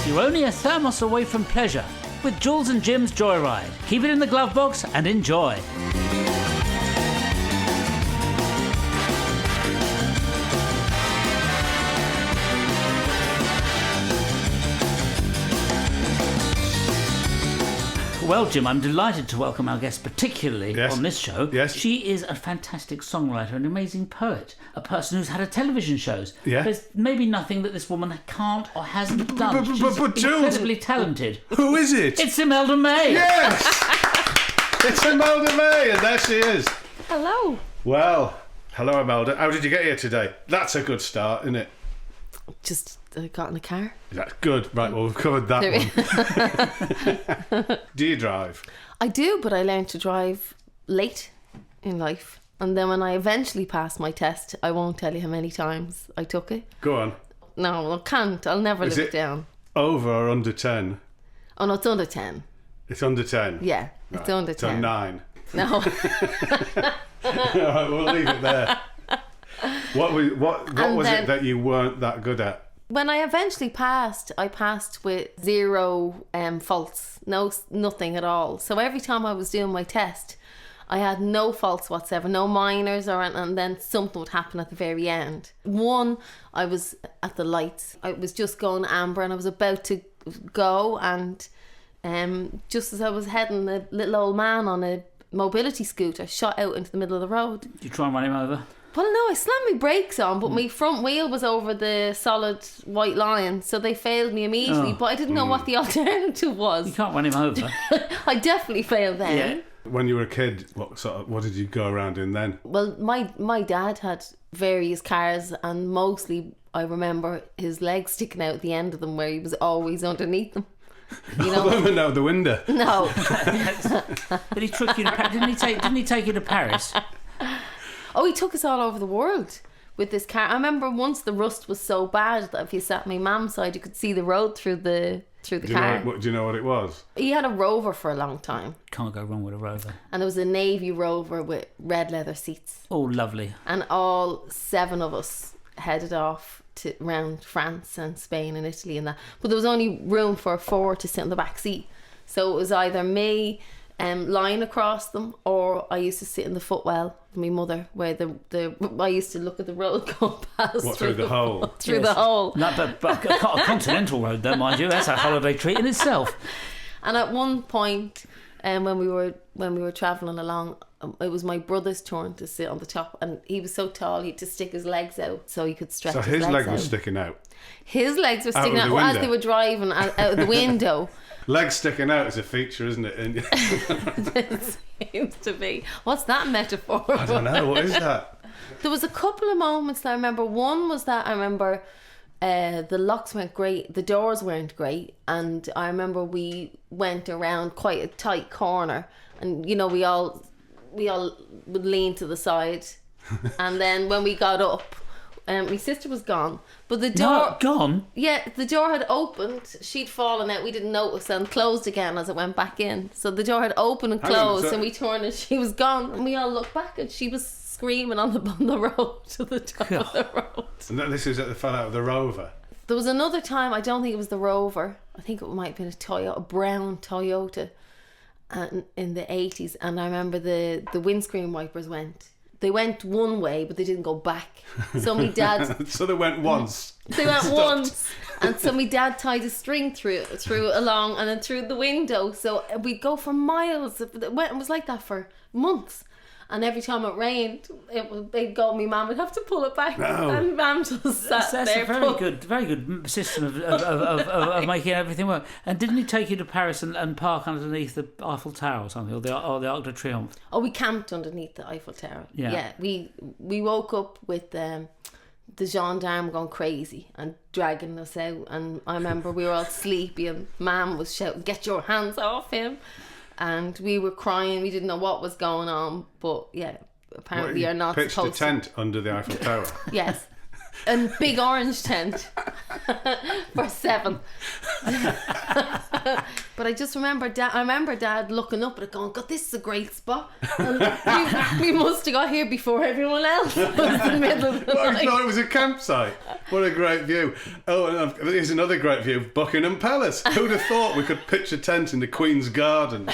You're only a thermos away from pleasure with Jools and Jim's Joyride. Keep it in the glove box and enjoy. Well, Jim, I'm delighted to welcome our guest, particularly on this show. Yes. She is a fantastic songwriter, an amazing poet, a person who's had a television shows. Yeah. There's maybe nothing that this woman can't or hasn't done. She's but Jules, incredibly talented. Who is it? It's Imelda May. Yes! It's Imelda May, and there she is. Hello. Well, hello, Imelda. How did you get here today? That's a good start, isn't it? Just got in a car. That's good. Right, well, we've covered that one. Do you drive? I do, but I learned to drive late in life. And then when I eventually passed my test, I won't tell you how many times I took it. Go on. No, I can't. I'll never live it down. Over or under 10? Oh, no, it's under 10. It's under 10? Yeah, it's under 10. So 9? No. All right, we'll leave it there. What was it that you weren't that good at? When I eventually passed, I passed with 0 faults. Nothing at all. So every time I was doing my test, I had no faults whatsoever, no minors or anything, and then something would happen at the very end. One, I was at the lights. I was just going amber and I was about to go, and just as I was heading, a little old man on a mobility scooter shot out into the middle of the road. Did you try and run him over? Well, no, I slammed my brakes on, but my front wheel was over the solid white line, so they failed me immediately. But I didn't know what the alternative was. You can't run him over. I definitely failed then. Yeah. When you were a kid, what did you go around in then? Well, my dad had various cars, and mostly I remember his legs sticking out at the end of them, where he was always underneath them. You know, out the window. No. Did he trick you? Didn't he take you to Paris? Oh, he took us all over the world with this car. I remember once the rust was so bad that if you sat on my mum's side, you could see the road through the car. Do you know what it was? He had a Rover for a long time. Can't go wrong with a Rover. And it was a navy Rover with red leather seats. Oh, lovely. And all 7 of us headed off to around France and Spain and Italy and that. But there was only room for 4 to sit in the back seat. So it was either me lying across them, or I used to sit in the footwell with my mother, where I used to look at the road going past. What, through the hole? Through the hole. No, but a continental road though, mind you. That's a holiday treat in itself. And at one point, when we were travelling along, it was my brother's turn to sit on the top, and he was so tall he had to stick his legs out so he could stretch his legs out. So his leg was sticking out? His legs were sticking out as they were driving out of the window. Legs sticking out is a feature, isn't it? It seems to be. What's that metaphor? I don't know. What is that? There was a couple of moments that I remember. One was that I remember the locks weren't great, the doors weren't great, and I remember we went around quite a tight corner, and you know we all would lean to the side, and then when we got up, my sister was gone, but the door... Not gone? Yeah, the door had opened. She'd fallen out. We didn't notice, and closed again as it went back in. So the door had opened and closed, and we turned and she was gone. And we all looked back and she was screaming on the road to the top of the road. And this is at the fell out of the Rover. There was another time, I don't think it was the Rover. I think it might have been a brown Toyota in the 80s. And I remember the windscreen wipers went. They went one way, but they didn't go back. So my dad... So they went once. They went once. And so my dad tied a string through along and then through the window. So we'd go for miles. It was like that for months. And every time it rained, they'd go, my mum would have to pull it back. No. And mum just sat there. That's a very good system of making everything work. And didn't he take you to Paris and park underneath the Eiffel Tower or something, or the Arc de Triomphe? Oh, we camped underneath the Eiffel Tower. Yeah. We woke up with the gendarme going crazy and dragging us out. And I remember we were all sleepy and Mum was shouting, "Get your hands off him!" And we were crying. We didn't know what was going on, but yeah, apparently you're not pitched supposed a tent under the Eiffel Tower. Yes. a big orange tent for 7. But I just remember Dad looking up at it going, God, this is a great spot. And we must have got here before everyone else. It was the middle of the night. I thought it was a campsite. What a great view. Oh, and here's another great view of Buckingham Palace. Who'd have thought we could pitch a tent in the Queen's Garden?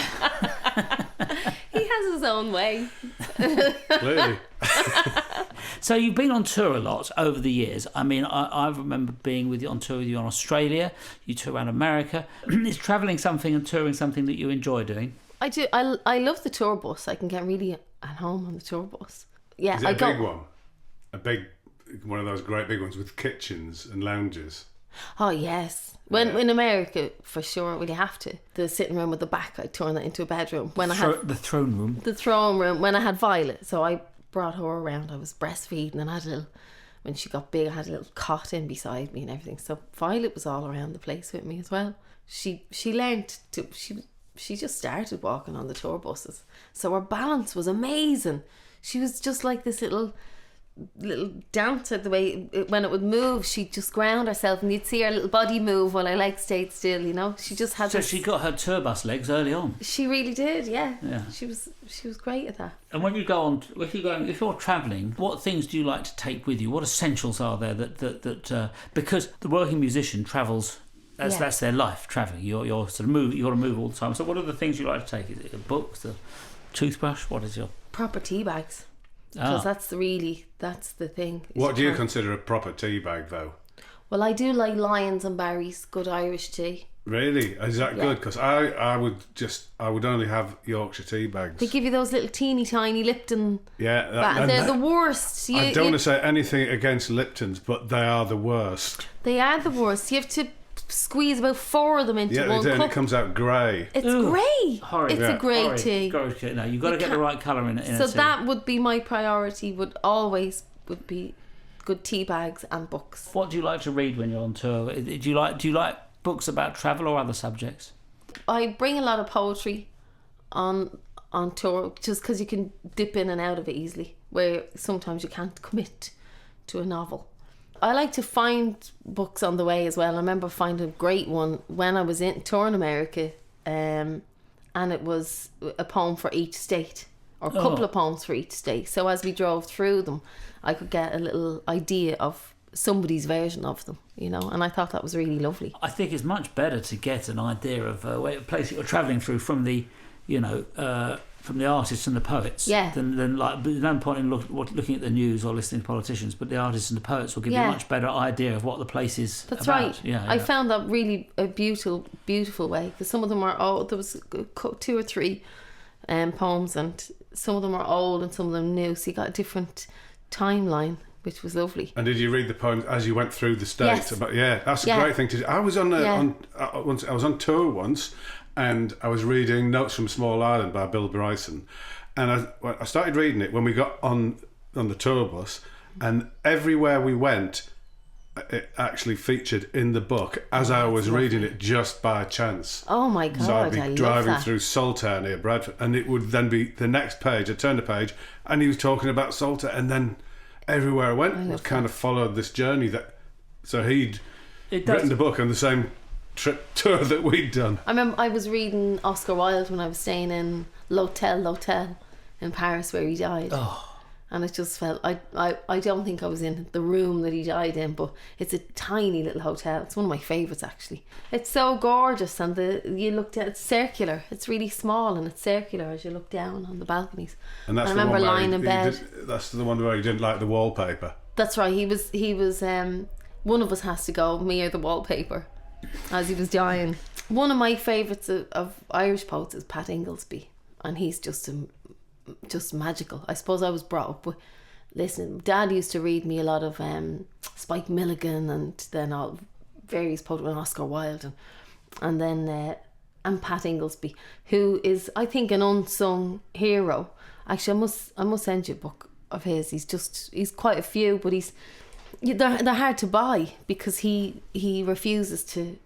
He has his own way. Clearly. So you've been on tour a lot over the years. I mean, I remember being on tour with you in Australia. You tour around America. Is travelling something and touring something that you enjoy doing? I do. I love the tour bus. I can get really at home on the tour bus. Yeah, Is it a big one? A big one of those great big ones with kitchens and lounges? Oh yes. In America, for sure, well, you have to. The sitting room at the back, I turned that into a bedroom. When I had the throne room. The throne room. When I had Violet, so I brought her around. I was breastfeeding and I had a little. When she got big, I had a little cot in beside me and everything. So Violet was all around the place with me as well. She learned to. She just started walking on the tour buses, so her balance was amazing. She was just like this little dancer. The way when it would move, she'd just ground herself, and you'd see her little body move while her legs stayed still. You know, she just had. So she got her tour bus legs early on. She really did. Yeah. Yeah. She was great at that. And when if you're travelling, what things do you like to take with you? What essentials are there that because the working musician travels. That's their life, travelling. You're sort of you got to move all the time. So what are the things you like to take? Is it a book, the toothbrush? What is your proper tea bags? Because that's the thing. What do you consider a proper tea bag, though? Well, I do like Lyons and Barry's good Irish tea. Really? Is that good? Because I would only have Yorkshire tea bags. They give you those little teeny tiny Lipton. Yeah, they're the worst. I don't want to say anything against Liptons, but they are the worst. They are the worst. You have to squeeze about 4 of them into one cup. And it comes out grey. It's grey. Horrid. It's a grey tea. No, you've got to get the right colour in it. So that would be my priority. Would be good tea bags and books. What do you like to read when you're on tour? Do you like books about travel or other subjects? I bring a lot of poetry on tour just because you can dip in and out of it easily, where sometimes you can't commit to a novel. I like to find books on the way as well. I remember finding a great one when I was in tour in America, and it was a poem for each state, or a couple of poems for each state. So as we drove through them, I could get a little idea of somebody's version of them, you know, and I thought that was really lovely. I think it's much better to get an idea of a place that you're travelling through from the, from the artists and the poets. Yeah. Than like, there's no point in looking at the news or listening to politicians, but the artists and the poets will give you a much better idea of what the place is That's about. right. Yeah, I found that really a beautiful way, because some of them are old. There was 2 or 3 poems, and some of them are old and some of them new, so you got a different timeline, which was lovely. And did you read the poems as you went through the states? Yes. That's a great thing to do. I was on tour once, and I was reading Notes from Small Island by Bill Bryson, and I started reading it when we got on the tour bus, and everywhere we went, it actually featured in the book as I was reading it just by chance. Oh my God, so I'd be driving love that. through Saltaire near Bradford, and it would then be the next page. I'd turn the page, and he was talking about Saltaire, and then everywhere I went, I kind of followed this journey so he'd written the book on the same tour that we'd done. I remember I was reading Oscar Wilde when I was staying in L'Hotel in Paris, where he died. And it just felt, I don't think I was in the room that he died in, but it's a tiny little hotel. It's one of my favourites, actually. It's so gorgeous, and you look down, it's circular. It's really small and it's circular as you look down on the balconies. And that's I remember lying in bed. That's the one where he didn't like the wallpaper. That's right. He was one of us has to go, me or the wallpaper, as he was dying. One of my favourites of Irish poets is Pat Inglesby, and he's just magical. I suppose I was brought up with listening. Dad used to read me a lot of Spike Milligan, and then all various poets, and Oscar Wilde, and then Pat Inglesby, who is, I think, an unsung hero. Actually, I must send you a book of his. He's quite a few, but they're hard to buy because he refuses to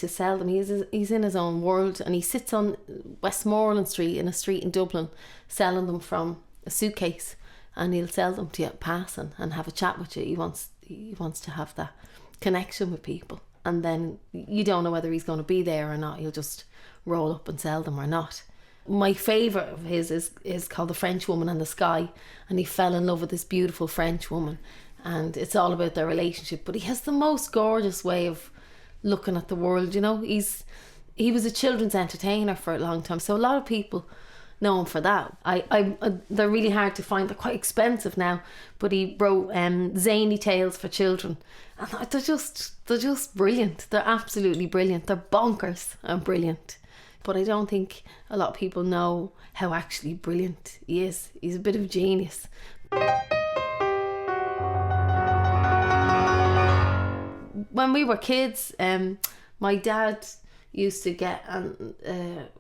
sell them. He's in his own world, and he sits on Westmoreland Street, in a street in Dublin, selling them from a suitcase, and he'll sell them to you passing and have a chat with you. he wants to have that connection with people. And then you don't know whether he's going to be there or not. He'll just roll up and sell them or not. My favourite of his is called The French Woman and the Sky, and he fell in love with this beautiful French woman, and it's all about their relationship. But he has the most gorgeous way of looking at the world. You know, he was a children's entertainer for a long time, so a lot of people know him for that. They're really hard to find. They're quite expensive now, but he wrote zany tales for children, and they're just brilliant. They're absolutely brilliant. They're bonkers and brilliant. But I don't think a lot of people know how actually brilliant he is. He's a bit of a genius. When we were kids, my dad used to get,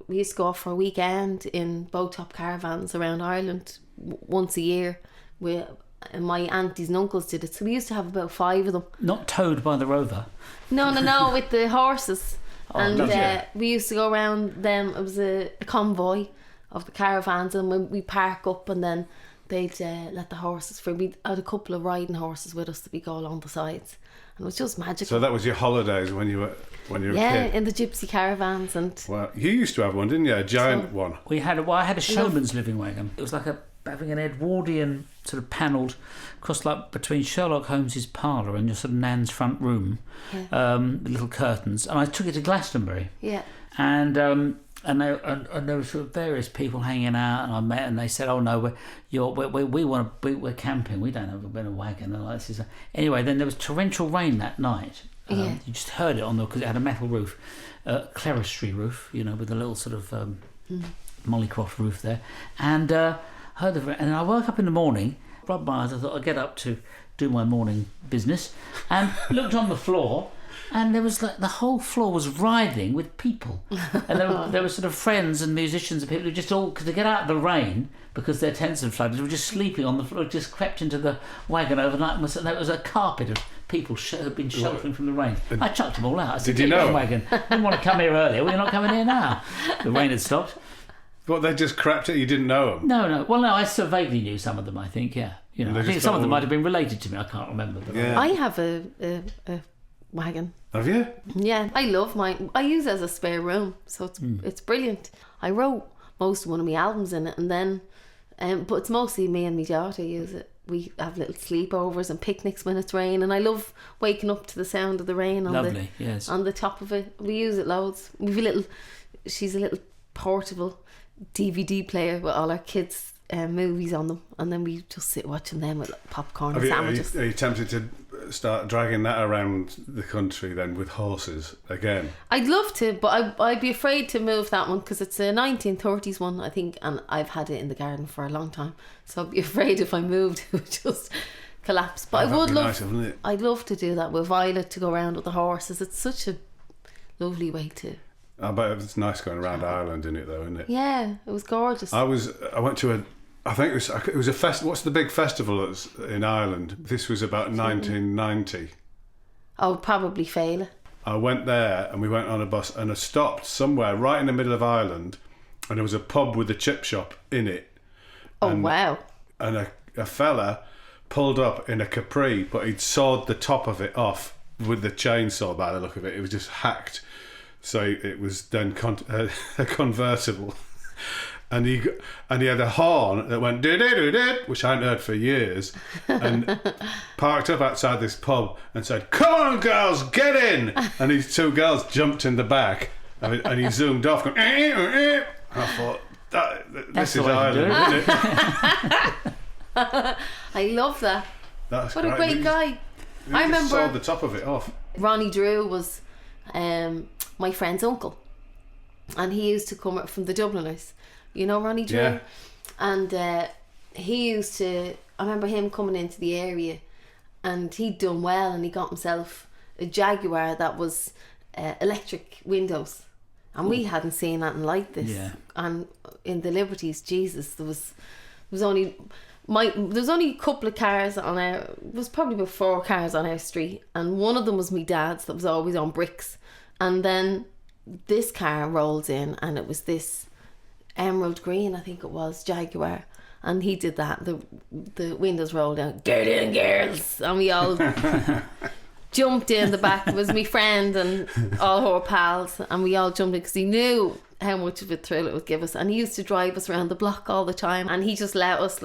we used to go off for a weekend in boat-top caravans around Ireland once a year. And my aunties and uncles did it, so we used to have about 5 of them. Not towed by the rover? No, with the horses. Oh, and we used to go around them. It was a convoy of the caravans, and when we park up, and then they'd let the horses free. We had a couple of riding horses with us that we go along the sides, and it was just magical. So that was your holidays when you were a kid? Yeah, in the gypsy caravans. And well, you used to have one, didn't you? A giant one. I had a showman's living wagon. It was like having an Edwardian sort of panelled cross, like between Sherlock Holmes's parlour and your sort of Nan's front room, with little curtains. And I took it to Glastonbury. Yeah. And there were sort of various people hanging out, and I met, and they said, "Oh no, we're camping. We don't have a wagon." And like this. Anyway, then there was torrential rain that night. You just heard it because it had a metal roof, clerestory roof, with a little sort of Mollycroft roof there, and heard of it. And I woke up in the morning, rubbed my eyes. I thought I'd get up to do my morning business, and looked on the floor. And there was the whole floor was writhing with people, and there were sort of friends and musicians and people who just all, to get out of the rain because their tents had flooded, were just sleeping on the floor, just crept into the wagon overnight. And there was a carpet of people had been sheltering from the rain. I chucked them all out. I said, "Did you know? Wagon. I didn't want to come here earlier. Well, you're not coming here now." The rain had stopped. What, they just crept it? You didn't know them? No. Well, no, I so vaguely knew some of them. I think, yeah. I think some of them might have been related to me. I can't remember. But yeah. I have a wagon. Have you? Yeah, I love mine. I use it as a spare room, so it's brilliant. I wrote most of one of my albums in it, and then, but it's mostly me and my daughter use it. We have little sleepovers and picnics when it's raining, and I love waking up to the sound of the rain on the top of it. We use it loads. She's a little portable DVD player with all our kids' movies on them, and then we just sit watching them with popcorn and sandwiches. Are you tempted to start dragging that around the country then with horses again? I'd love to, but I'd be afraid to move that one because it's a 1930s one, I think, and I've had it in the garden for a long time, so I'd be afraid if I moved it would just collapse. But I'd love to do that with Violet, to go around with the horses. It's such a lovely way to. I bet it's nice going around Ireland, isn't it, though, isn't it? Yeah, it was gorgeous. I went to I think it was a what's the big festival that's in Ireland? This was about 1990. I would probably fail. I went there, and we went on a bus, and I stopped somewhere right in the middle of Ireland, and there was a pub with a chip shop in it. Wow. And a fella pulled up in a Capri, but he'd sawed the top of it off with the chainsaw by the look of it. It was just hacked. So it was then a convertible. And he had a horn that went do-do-do-do, which I hadn't heard for years, and parked up outside this pub and said, "Come on, girls, get in!" And these 2 girls jumped in the back, and he zoomed off, going, I thought, this is Ireland, isn't it? I love that. What a great guy. I remember sawed the top of it off. Ronnie Drew was my friend's uncle, and he used to come from the Dubliners. You know Ronnie Drew? Yeah. And he used to, I remember him coming into the area, and he'd done well, and he got himself a Jaguar that was electric windows, and we hadn't seen anything like this. Yeah. And in the Liberties, Jesus, there was only a couple of cars on there was probably about 4 cars on our street, and one of them was my dad's that was always on bricks, and then this car rolls in, and it was this emerald green, I think it was, Jaguar. And he did that. The windows rolled down. Get in, girls! And we all jumped in the back. It was my friend and all her pals. And we all jumped in because he knew how much of a thrill it would give us. And he used to drive us around the block all the time. And he just let us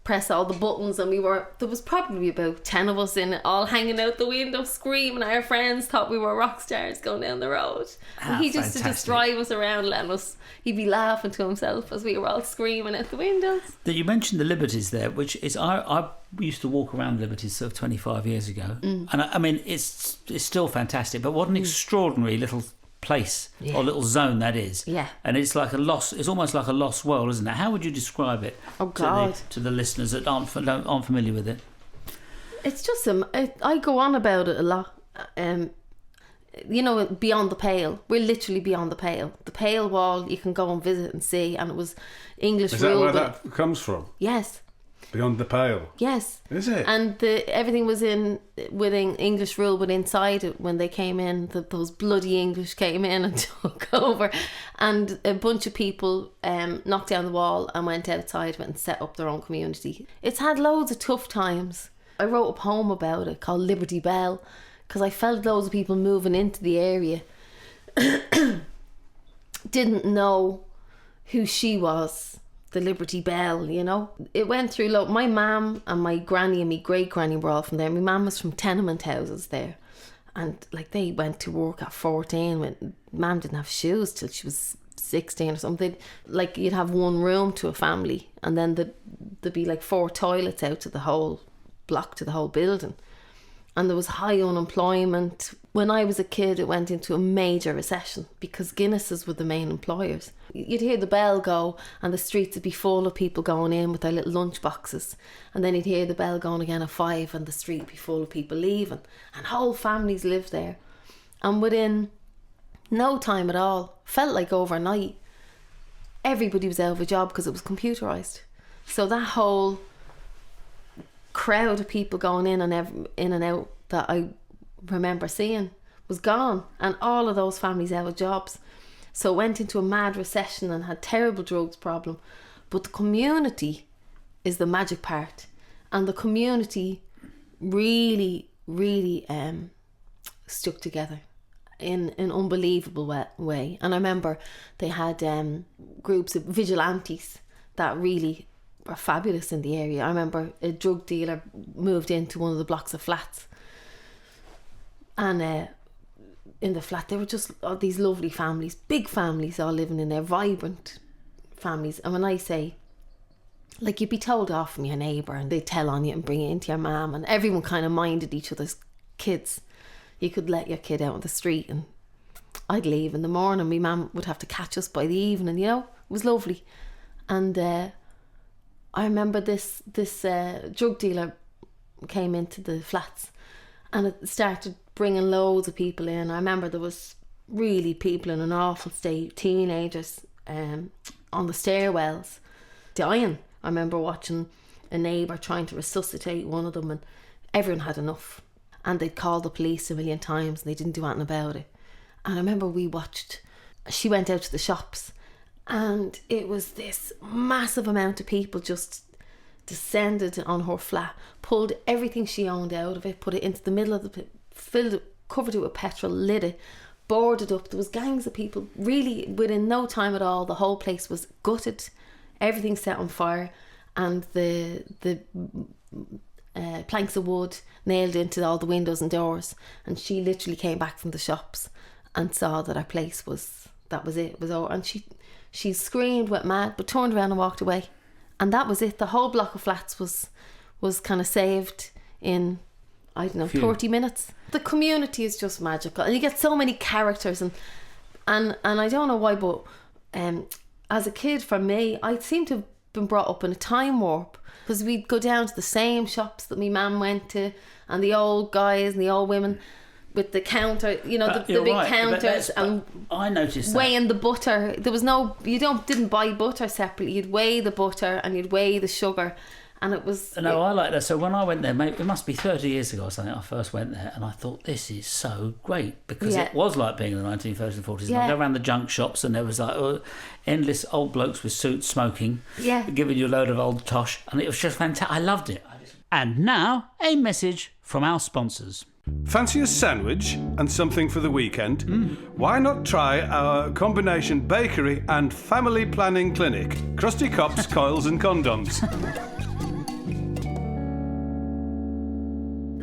press all the buttons, and there was probably about 10 of us in it, all hanging out the window screaming. Our friends thought we were rock stars going down the road. And he used to just drive us around, letting us, he'd be laughing to himself as we were all screaming out the windows. You mentioned the Liberties there, which is I used to walk around the Liberties sort of 25 years ago, and I mean it's still fantastic, but what an extraordinary little place or little zone that is. Yeah. And it's almost like a lost world, isn't it? How would you describe it to the listeners that aren't familiar with it? It's just I go on about it a lot. Beyond the Pale. We're literally beyond the Pale. The Pale wall you can go and visit and see, and it was English rule. Is that where that comes from? Yes. Beyond the Pale? Yes. Is it? And everything was within English rule, but inside it, when they came in, those bloody English came in and took over. And a bunch of people knocked down the wall and went outside and set up their own community. It's had loads of tough times. I wrote a poem about it called Liberty Bell, because I felt loads of people moving into the area didn't know who she was. The Liberty Bell, it went through my mum and my granny and my great granny were all from there. My mum was from tenement houses there, and they went to work at 14 when mum didn't have shoes till she was 16 or something. You'd have one room to a family, and then there'd be 4 toilets out to the whole block, to the whole building. And there was high unemployment. When I was a kid, it went into a major recession because Guinnesses were the main employers. You'd hear the bell go and the streets would be full of people going in with their little lunch boxes. And then you'd hear the bell going again at 5 and the street would be full of people leaving. And whole families lived there. And within no time at all, felt like overnight, everybody was out of a job because it was computerised. So that whole crowd of people going in and out that I remember seeing was gone, and all of those families out of jobs. So it went into a mad recession and had terrible drugs problem. But the community is the magic part, and the community really stuck together in an unbelievable way. And I remember they had groups of vigilantes that really were fabulous in the area. I remember a drug dealer moved into one of the blocks of flats, and in the flat there were just these lovely families, big families all living in there, vibrant families. And when I say, you'd be told off from your neighbour and they'd tell on you and bring it into your mum, and everyone kind of minded each other's kids. You could let your kid out on the street and I'd leave in the morning, my mum would have to catch us by the evening, it was lovely. And I remember this drug dealer came into the flats and it started bringing loads of people in. I remember there was really people in an awful state, teenagers on the stairwells dying. I remember watching a neighbour trying to resuscitate one of them, and everyone had enough. And they'd called the police a million times and they didn't do anything about it. And I remember she went out to the shops, and it was this massive amount of people just descended on her flat, pulled everything she owned out of it, put it into the middle of the pit, filled it, covered it with petrol, lit it, boarded up. There was gangs of people. Really, within no time at all, the whole place was gutted, everything set on fire, and the planks of wood nailed into all the windows and doors. And she literally came back from the shops and saw that her place was it was over. And she screamed, went mad, but turned around and walked away. And that was it. The whole block of flats was kind of saved in, 30 minutes. The community is just magical, and you get so many characters, and I don't know why, but as a kid, for me, I seem to have been brought up in a time warp, because we'd go down to the same shops that my mum went to, and the old guys and the old women with the counter, the big right, counters, and I noticed weighing the butter. There was didn't buy butter separately. You'd weigh the butter and you'd weigh the sugar, And it was... No, I like that. So when I went there, maybe it must be 30 years ago or something, I first went there, and I thought, this is so great, because it was like being in the 1930s and 40s. Yeah. I go around the junk shops, and there was like endless old blokes with suits smoking, giving you a load of old tosh, and it was just fantastic. I loved it. And now, a message from our sponsors. Fancy a sandwich and something for the weekend? Why not try our combination bakery and family planning clinic? Krusty Kops, coils and condoms.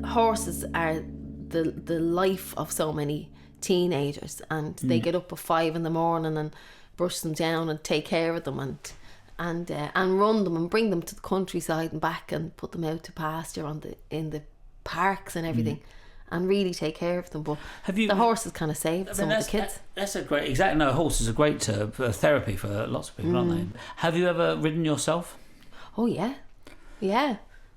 Horses are the life of so many teenagers, and they get up at 5 a.m. and brush them down and take care of them and run them and bring them to the countryside and back and put them out to pasture in the parks and everything. And really take care of them, but the horses kind of saved some of the kids. That's a great... Exactly. No, horses are great therapy for lots of people, aren't they? Have you ever ridden yourself? Oh yeah.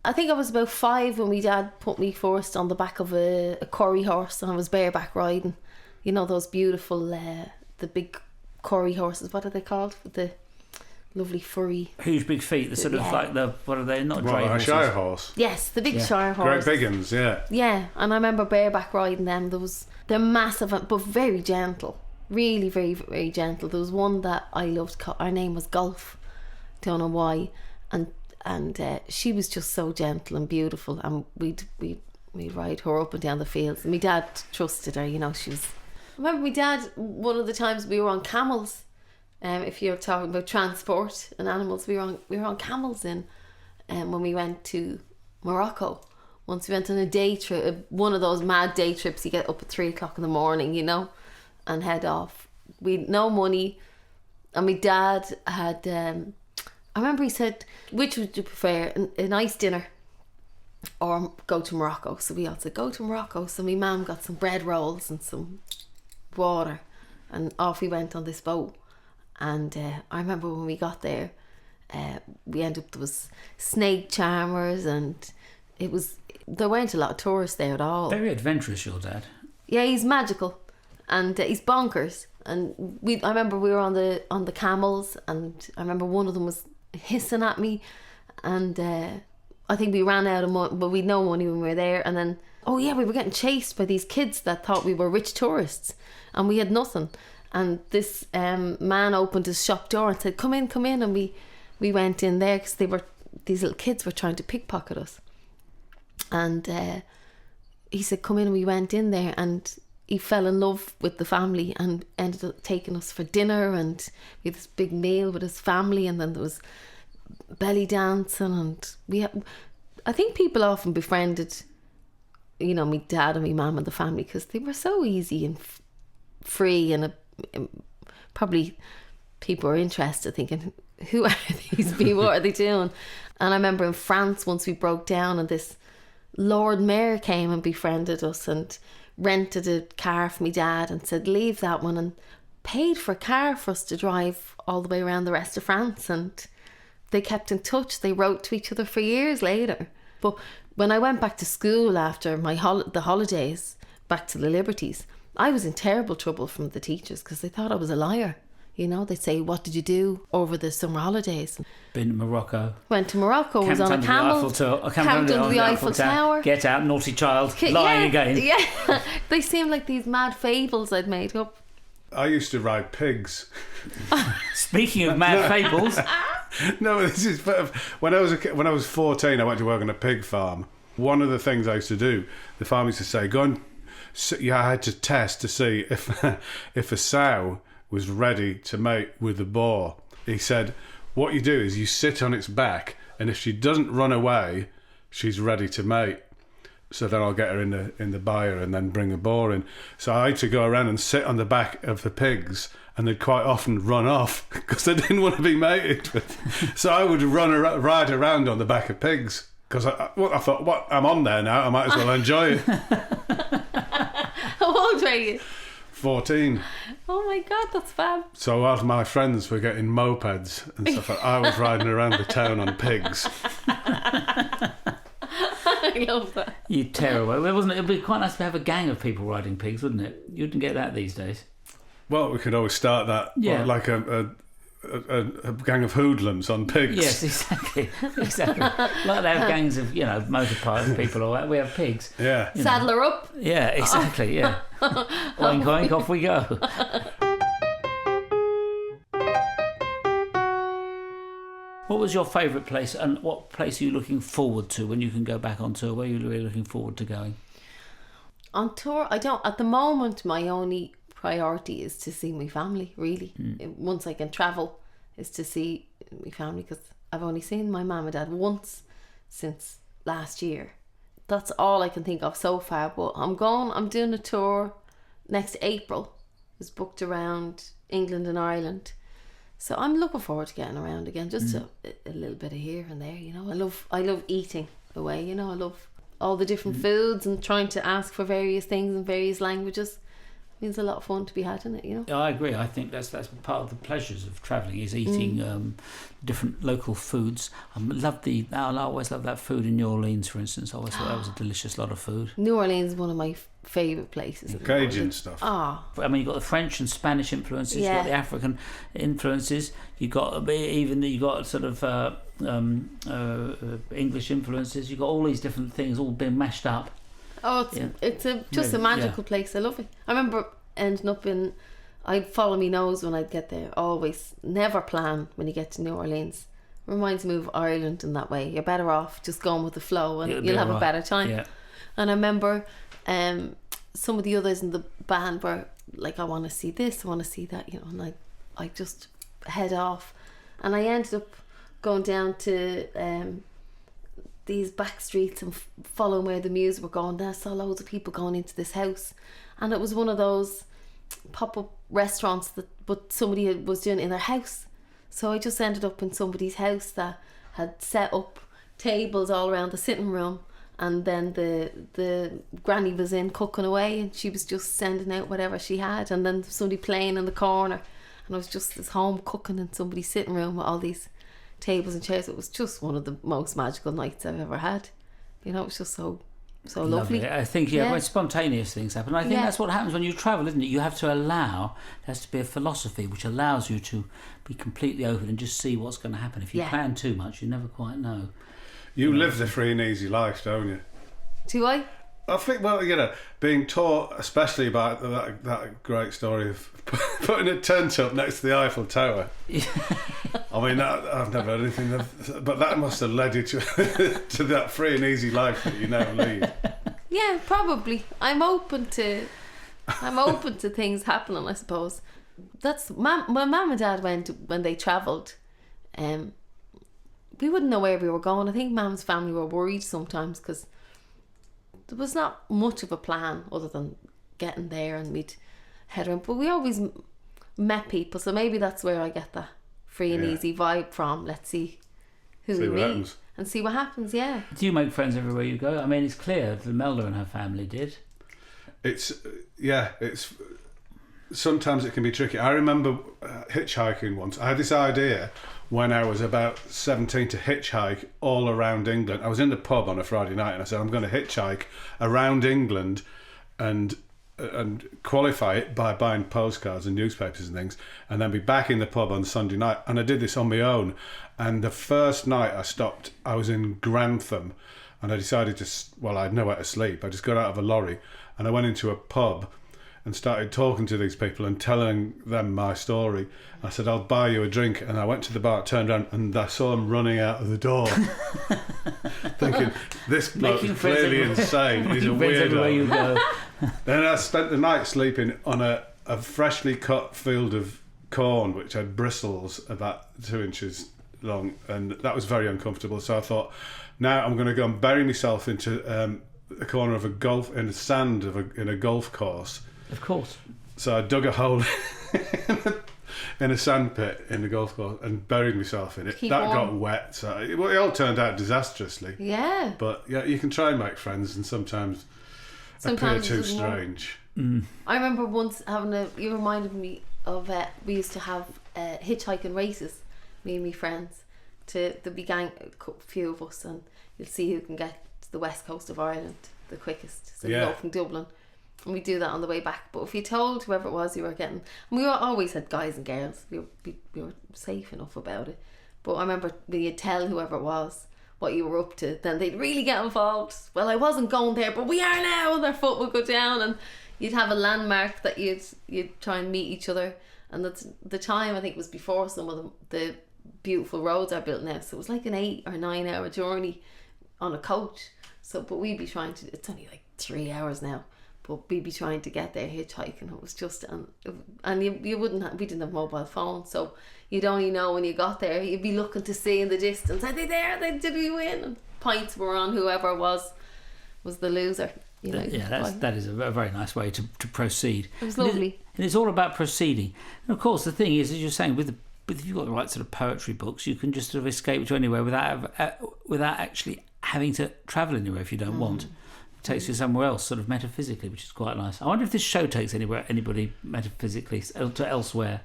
I think I was about 5 when my dad put me first on the back of a curry horse, and I was bareback riding. You know those beautiful, the big curry horses. What are they called? With the lovely furry... Huge big feet. The sort of like the... What are they? Not dray horses. A shire horse. Yes, the big shire horse. Great big ones, yeah. Yeah, and I remember bareback riding them. They're massive, but very gentle. Really, very, very gentle. There was one that I loved. Her name was Golf. Don't know why. And she was just so gentle and beautiful. And we'd ride her up and down the fields. And my dad trusted her. You know, she was... I remember my dad, one of the times we were on camels. If you're talking about transport and animals, we were on camels when we went to Morocco. Once we went on a day trip, one of those mad day trips. You get up at 3 o'clock in the morning, you know, and head off. We'd no money, and my dad had. I remember he said, "Which would you prefer, a nice dinner, or go to Morocco?" So we all said, "Go to Morocco." So my mum got some bread rolls and some water, and off we went on this boat. And I remember when we got there, we ended up, there was snake charmers, and there weren't a lot of tourists there at all. Very adventurous, your dad. Yeah, he's magical, and he's bonkers. And I remember we were on the camels, and I remember one of them was hissing at me, and I think we ran out of money, but we'd no money when we were there. And then, we were getting chased by these kids that thought we were rich tourists, and we had nothing. And this man opened his shop door and said, come in. And we went in there because these little kids were trying to pickpocket us. And he said, come in, and we went in there, and he fell in love with the family and ended up taking us for dinner, and we had this big meal with his family, and then there was belly dancing, and I think people often befriended, you know, my dad and my mum and the family because they were so easy and free, and probably people were interested, thinking, who are these people, what are they doing? And I remember in France once we broke down, and this Lord Mayor came and befriended us and rented a car for me dad and said, leave that one, and paid for a car for us to drive all the way around the rest of France. And they kept in touch. They wrote to each other for years later. But when I went back to school after the holidays, back to the Liberties, I was in terrible trouble from the teachers because they thought I was a liar. You know, they'd say, what did you do over the summer holidays? Been to Morocco. Went to Morocco, was on a camel. Camped under the Eiffel Tower. Get out, naughty child, lying again. Yeah, they seem like these mad fables I'd made up. I used to ride pigs. Speaking of mad fables. No, this is when I was 14. I went to work on a pig farm. One of the things I used to do, the farm used to say, go and... I had to test to see if a sow was ready to mate with the boar. He said, what you do is you sit on its back, and if she doesn't run away, she's ready to mate. So then I'll get her in the byre and then bring a boar in. So I had to go around and sit on the back of the pigs, and they'd quite often run off because they didn't want to be mated with. So I would ride around on the back of pigs because I thought, I'm on there now, I might as well enjoy it. How old were you? 14. Oh my God, that's fab. So while my friends were getting mopeds and stuff, I was riding around the town on pigs. I love that. You'd tear away. It'd be quite nice to have a gang of people riding pigs, wouldn't it? You wouldn't get that these days. Well, we could always start that. Yeah. Like a gang of hoodlums on pigs. Yes, exactly. Like they have gangs of, motorbike people, or we have pigs. Yeah. Saddler up. Yeah, exactly, yeah. Oink, oink, off we go. What was your favourite place, and what place are you looking forward to when you can go back on tour? Where are you really looking forward to going? On tour, at the moment, my only priority is to see my family, really. Once I can travel, is to see my family, because I've only seen my mum and dad once since last year. That's all I can think of so far, but I'm doing a tour next April. It's booked around England and Ireland. So I'm looking forward to getting around again, just a little bit of here and there, I love eating away, I love all the different foods and trying to ask for various things in various languages. Means a lot of fun to be had in it, Yeah, I agree. I think that's part of the pleasures of travelling, is eating different local foods. I always love that food in New Orleans, for instance. I always thought that was a delicious lot of food. New Orleans is one of my favourite places. The Cajun stuff. You've got the French and Spanish influences. You've got the African influences. You've got sort of English influences. You've got all these different things all being mashed up. It's a magical place. I love it. I remember ending up I'd follow me nose when I'd get there. Always, never plan when you get to New Orleans. Reminds me of Ireland in that way. You're better off just going with the flow, and you'll have a better time. Yeah. And I remember some of the others in the band were like, I want to see this, I want to see that, and I just head off, and I ended up going down to these back streets and following where the music were going. Then I saw loads of people going into this house, and it was one of those pop-up restaurants but somebody was doing it in their house. So I just ended up in somebody's house that had set up tables all around the sitting room, and then the granny was in cooking away, and she was just sending out whatever she had, and then somebody playing in the corner, and I was just at home cooking in somebody's sitting room with all these tables and chairs. It was just one of the most magical nights I've ever had. It was just so lovely. I think when spontaneous things happen, I think that's what happens when you travel, isn't it? You have to allow, there has to be a philosophy which allows you to be completely open and just see what's going to happen. If you plan too much, you never quite know. You live the free and easy life, don't you? Do I? I think, being taught, especially about that great story of putting a tent up next to the Eiffel Tower. I mean, I've never heard anything, but that must have led you to that free and easy life that you now lead. Yeah, probably. I'm open to things happening, I suppose. That's my mum and dad went when they travelled. We wouldn't know where we were going. I think Mum's family were worried sometimes because there was not much of a plan other than getting there and we'd head around. But we always met people, so maybe that's where I get that free and easy vibe from. Let's see who we meet and see what happens. Yeah. Do you make friends everywhere you go? I mean, it's clear that Imelda and her family did. It's sometimes it can be tricky. I remember hitchhiking once. I had this idea when I was about 17 to hitchhike all around England. I was in the pub on a Friday night and I said, I'm going to hitchhike around England and qualify it by buying postcards and newspapers and things, and then be back in the pub on Sunday night. And I did this on my own. And the first night I stopped, I was in Grantham, and I decided I had nowhere to sleep. I just got out of a lorry and I went into a pub and started talking to these people and telling them my story. I said, I'll buy you a drink. And I went to the bar, turned around, and I saw them running out of the door. Thinking, this bloke's clearly insane. He's a weirdo. You go. Then I spent the night sleeping on a freshly cut field of corn, which had bristles about 2 inches long. And that was very uncomfortable. So I thought, now I'm going to go and bury myself into the corner of in the sand in a golf course. Of course. So I dug a hole in a sand pit in the golf course and buried myself in it. Got wet. So it all turned out disastrously. Yeah. But you can try and make friends, and sometimes appear too strange. I remember once you reminded me of, we used to have hitchhiking races, me and my friends. There began a few of us, and you'll see who can get to the west coast of Ireland the quickest. So we go from Dublin. And we do that on the way back. But if you told whoever it was you were getting... And we always had guys and girls. We were safe enough about it. But I remember when you'd tell whoever it was what you were up to, then they'd really get involved. Well, I wasn't going there, but we are now. And their foot would go down, and you'd have a landmark that you'd try and meet each other. And that's the time, I think, was before some of the beautiful roads are built now. So it was like an 8 or 9 hour journey on a coach. So, but we'd be trying to... It's only like 3 hours now. But we'd be trying to get there hitchhiking. It was just... And you wouldn't have... We didn't have mobile phones, so you'd only know when you got there. You'd be looking to see in the distance, are they there? Did we win? And points were on whoever was the loser. You know, that is a very nice way to proceed. It was lovely. And it's all about proceeding. And of course, the thing is, as you're saying, if you've got the right sort of poetry books, you can just sort of escape to anywhere without actually having to travel anywhere if you don't want. It takes you somewhere else, sort of metaphysically, which is quite nice. I wonder if this show takes anybody metaphysically to elsewhere.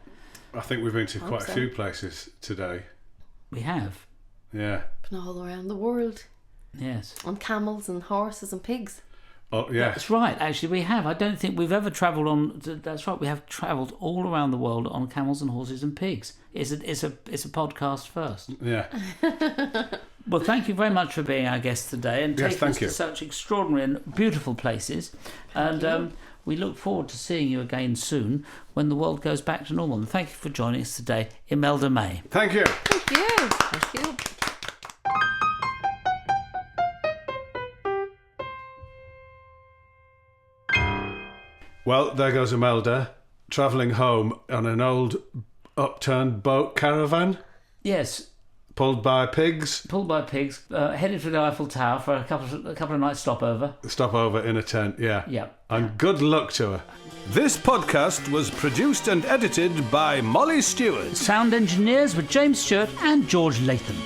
I think we've been to quite a few places today. We have. Yeah. Been all around the world. Yes. On camels and horses and pigs. Oh, yeah. That's right. Actually, we have. I don't think we've ever travelled on... That's right. We have travelled all around the world on camels and horses and pigs. It's a podcast first. Yeah. Well, thank you very much for being our guest today and taking us to such extraordinary and beautiful places. And we look forward to seeing you again soon when the world goes back to normal. And thank you for joining us today, Imelda May. Thank you. Thank you. Thank you. Well, there goes Imelda, travelling home on an old upturned boat caravan. Yes. Pulled by pigs. Headed for the Eiffel Tower for a couple of nights stopover. Stopover in a tent, yeah. Yeah. And good luck to her. This podcast was produced and edited by Molly Stewart. Sound engineers were James Stewart and George Latham.